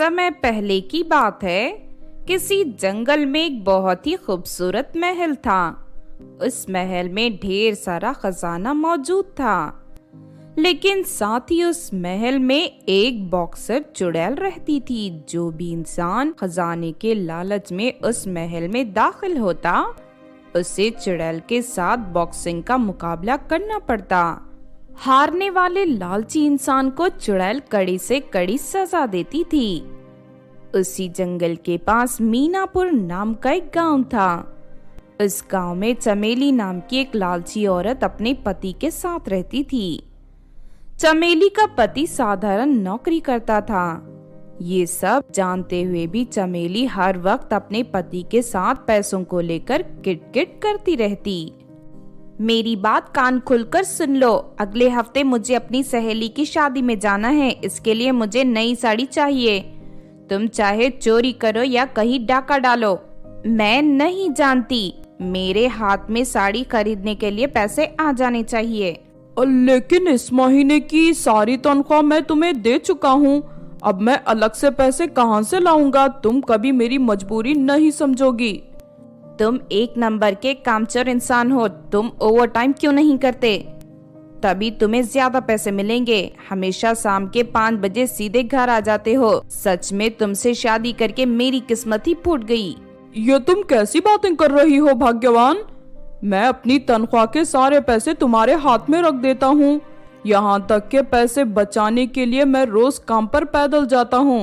समय पहले की बात है। किसी जंगल में एक बहुत ही खूबसूरत महल था। उस महल में ढेर सारा खजाना मौजूद था, लेकिन साथ ही उस महल में एक बॉक्सर चुड़ैल रहती थी। जो भी इंसान खजाने के लालच में उस महल में दाखिल होता, उसे चुड़ैल के साथ बॉक्सिंग का मुकाबला करना पड़ता। हारने वाले लालची इंसान को चुड़ैल कड़ी से कड़ी सजा देती थी। उसी जंगल के पास मीनापुर नाम का एक गांव था। उस गांव में चमेली नाम की एक लालची औरत अपने पति के साथ रहती थी। चमेली का पति साधारण नौकरी करता था। ये सब जानते हुए भी चमेली हर वक्त अपने पति के साथ पैसों को लेकर किटकिट करती रहती। मेरी बात कान खुलकर सुन लो। अगले हफ्ते मुझे अपनी सहेली की शादी में जाना है। इसके लिए मुझे नई साड़ी चाहिए। तुम चाहे चोरी करो या कहीं डाका डालो, मैं नहीं जानती। मेरे हाथ में साड़ी खरीदने के लिए पैसे आ जाने चाहिए। लेकिन इस महीने की सारी तनख्वाह मैं तुम्हें दे चुका हूँ। अब मैं अलग से पैसे कहाँ से लाऊंगा? तुम कभी मेरी मजबूरी नहीं समझोगी। तुम एक नंबर के कामचोर इंसान हो। तुम ओवर टाइम क्यों नहीं करते? तभी तुम्हें ज्यादा पैसे मिलेंगे। हमेशा शाम के 5 बजे सीधे घर आ जाते हो। सच में तुमसे शादी करके मेरी किस्मत ही फूट गई। ये तुम कैसी बातें कर रही हो भाग्यवान? मैं अपनी तनख्वाह के सारे पैसे तुम्हारे हाथ में रख देता हूँ। यहाँ तक के पैसे बचाने के लिए मैं रोज काम पर पैदल जाता हूँ।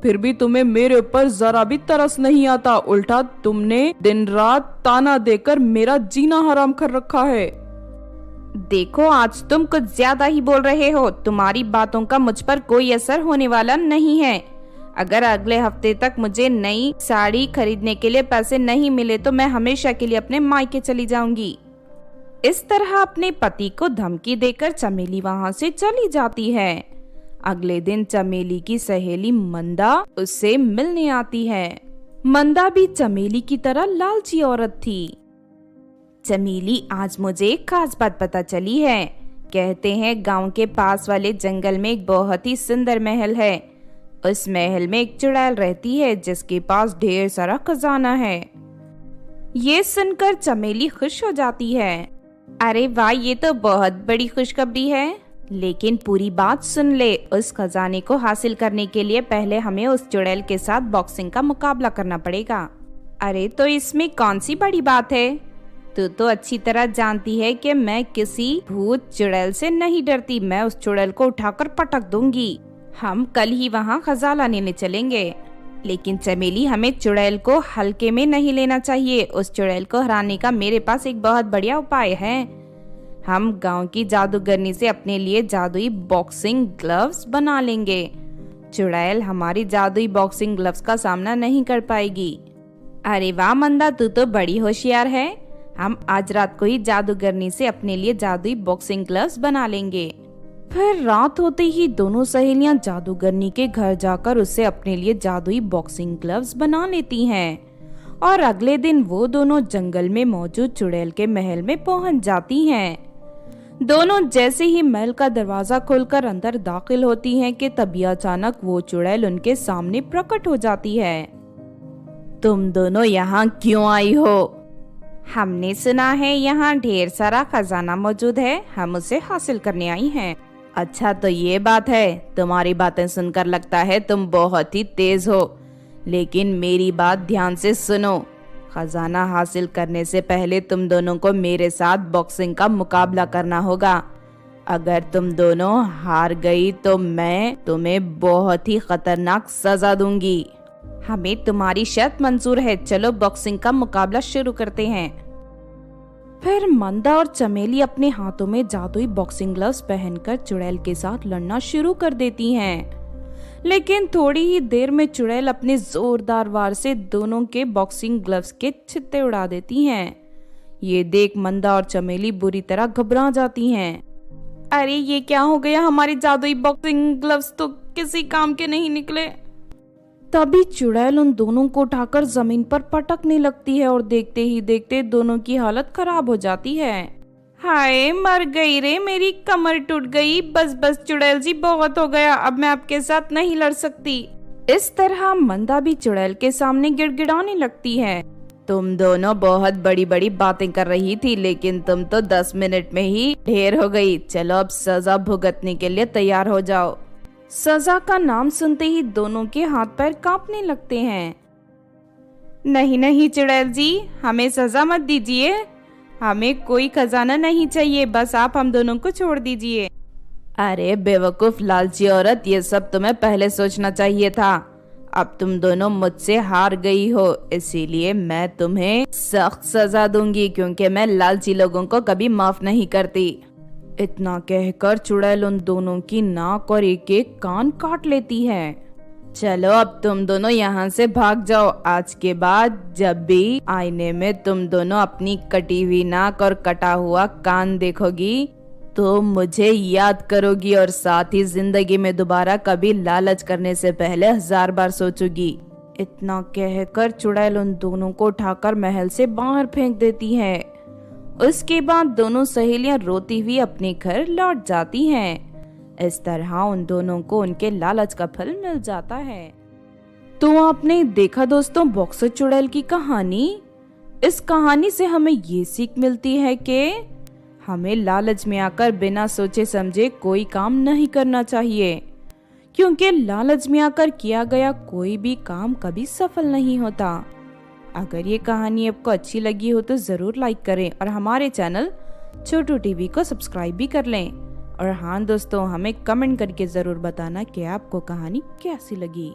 फिर भी तुम्हें मेरे ऊपर जरा भी तरस नहीं आता। उल्टा तुमने दिन रात ताना देकर मेरा जीना हराम कर रखा है। देखो, आज तुम कुछ ज्यादा ही बोल रहे हो। तुम्हारी बातों का मुझ पर कोई असर होने वाला नहीं है। अगर अगले हफ्ते तक मुझे नई साड़ी खरीदने के लिए पैसे नहीं मिले तो मैं हमेशा के लिए अपने मायके चली जाऊंगी। इस तरह अपने पति को धमकी देकर चमेली वहां से चली जाती है। अगले दिन चमेली की सहेली मंदा उससे मिलने आती है। मंदा भी चमेली की तरह लालची औरत थी। चमेली, आज मुझे एक खास बात पता चली है। कहते हैं गांव के पास वाले जंगल में एक बहुत ही सुंदर महल है। उस महल में एक चुड़ैल रहती है जिसके पास ढेर सारा खजाना है। ये सुनकर चमेली खुश हो जाती है। अरे वाह, ये तो बहुत बड़ी खुशखबरी है। लेकिन पूरी बात सुन ले। उस खजाने को हासिल करने के लिए पहले हमें उस चुड़ैल के साथ बॉक्सिंग का मुकाबला करना पड़ेगा। अरे तो इसमें कौन सी बड़ी बात है? तू तो अच्छी तरह जानती है कि मैं किसी भूत चुड़ैल से नहीं डरती। मैं उस चुड़ैल को उठाकर पटक दूंगी। हम कल ही वहाँ खजाना लेने चलेंगे। लेकिन चमेली, हमें चुड़ैल को हल्के में नहीं लेना चाहिए। उस चुड़ैल को हराने का मेरे पास एक बहुत बढ़िया उपाय है। हम गांव की जादूगरनी से अपने लिए जादुई बॉक्सिंग ग्लव्स बना लेंगे। चुड़ैल हमारी जादुई बॉक्सिंग ग्लव्स का सामना नहीं कर पाएगी। अरे वाह मंदा, तू तो बड़ी होशियार है। हम आज रात को ही जादूगरनी से अपने लिए जादुई बॉक्सिंग ग्लव्स बना लेंगे। फिर रात होते ही दोनों सहेलियां जादूगरनी के घर जाकर उससे अपने लिए जादुई बॉक्सिंग ग्लव्स बना लेती हैं। और अगले दिन वो दोनों जंगल में मौजूद चुड़ैल के महल में पहुंच जाती हैं। दोनों जैसे ही महल का दरवाजा खोलकर अंदर दाखिल होती हैं कि तभी अचानक वो चुड़ैल उनके सामने प्रकट हो जाती है। तुम दोनों यहाँ क्यों आई हो? हमने सुना है यहाँ ढेर सारा खजाना मौजूद है। हम उसे हासिल करने आई हैं। अच्छा, तो ये बात है। तुम्हारी बातें सुनकर लगता है तुम बहुत ही तेज हो। लेकिन मेरी बात ध्यान से सुनो। खजाना हासिल करने से पहले तुम दोनों को मेरे साथ बॉक्सिंग का मुकाबला करना होगा। अगर तुम दोनों हार गई तो मैं तुम्हें बहुत ही खतरनाक सजा दूंगी। हमें तुम्हारी शर्त मंजूर है। चलो बॉक्सिंग का मुकाबला शुरू करते हैं। फिर मंदा और चमेली अपने हाथों में जादुई बॉक्सिंग ग्लव्स पहनकर चुड़ैल के साथ लड़ना शुरू कर देती हैं। लेकिन थोड़ी ही देर में चुड़ैल अपने जोरदार वार से दोनों के बॉक्सिंग ग्लव्स के छित्ते उड़ा देती हैं। ये देख मंदा और चमेली बुरी तरह घबरा जाती हैं। अरे ये क्या हो गया? हमारे जादुई बॉक्सिंग ग्लव्स तो किसी काम के नहीं निकले। तभी चुड़ैल उन दोनों को उठाकर जमीन पर पटकने लगती है और देखते ही देखते दोनों की हालत खराब हो जाती है। हाय, मर गई रे, मेरी कमर टूट गई। बस बस चुड़ैल जी, बहुत हो गया। अब मैं आपके साथ नहीं लड़ सकती। इस तरह मंदा भी चुड़ैल के सामने गिड़गिड़ाने लगती है। तुम दोनों बहुत बड़ी बड़ी बातें कर रही थी, लेकिन तुम तो 10 मिनट में ही ढेर हो गई। चलो अब सजा भुगतने के लिए तैयार हो जाओ। सजा का नाम सुनते ही दोनों के हाथ पैर कांपने लगते हैं। नहीं नहीं चुड़ैल जी, हमें सजा मत दीजिए। हमें कोई खजाना नहीं चाहिए, बस आप हम दोनों को छोड़ दीजिए। अरे बेवकूफ लालची औरत, ये सब तुम्हें पहले सोचना चाहिए था। अब तुम दोनों मुझसे हार गई हो, इसीलिए मैं तुम्हें सख्त सजा दूंगी, क्योंकि मैं लालची लोगों को कभी माफ नहीं करती। इतना कहकर चुड़ैल उन दोनों की नाक और एक एक कान काट लेती है। चलो अब तुम दोनों यहाँ से भाग जाओ। आज के बाद जब भी आईने में तुम दोनों अपनी कटी हुई नाक और कटा हुआ कान देखोगी तो मुझे याद करोगी, और साथ ही जिंदगी में दोबारा कभी लालच करने से पहले 1000 बार सोचोगी। इतना कहकर चुड़ैल उन दोनों को उठाकर महल से बाहर फेंक देती है। उसके बाद दोनों सहेलियां रोती हुई अपने घर लौट जाती हैं। इस तरह उन दोनों को उनके लालच का फल मिल जाता है। तो आपने देखा दोस्तों बॉक्सर चुड़ैल की कहानी। इस कहानी से हमें ये सीख मिलती है कि हमें लालच में आकर बिना सोचे समझे कोई काम नहीं करना चाहिए, क्योंकि लालच में आकर किया गया कोई भी काम कभी सफल नहीं होता। अगर ये कहानी आपको अच्छी लगी हो तो जरूर लाइक करें और हमारे चैनल छोटू टीवी को सब्सक्राइब भी कर लें। और हाँ दोस्तों, हमें कमेंट करके जरूर बताना कि आपको कहानी कैसी लगी।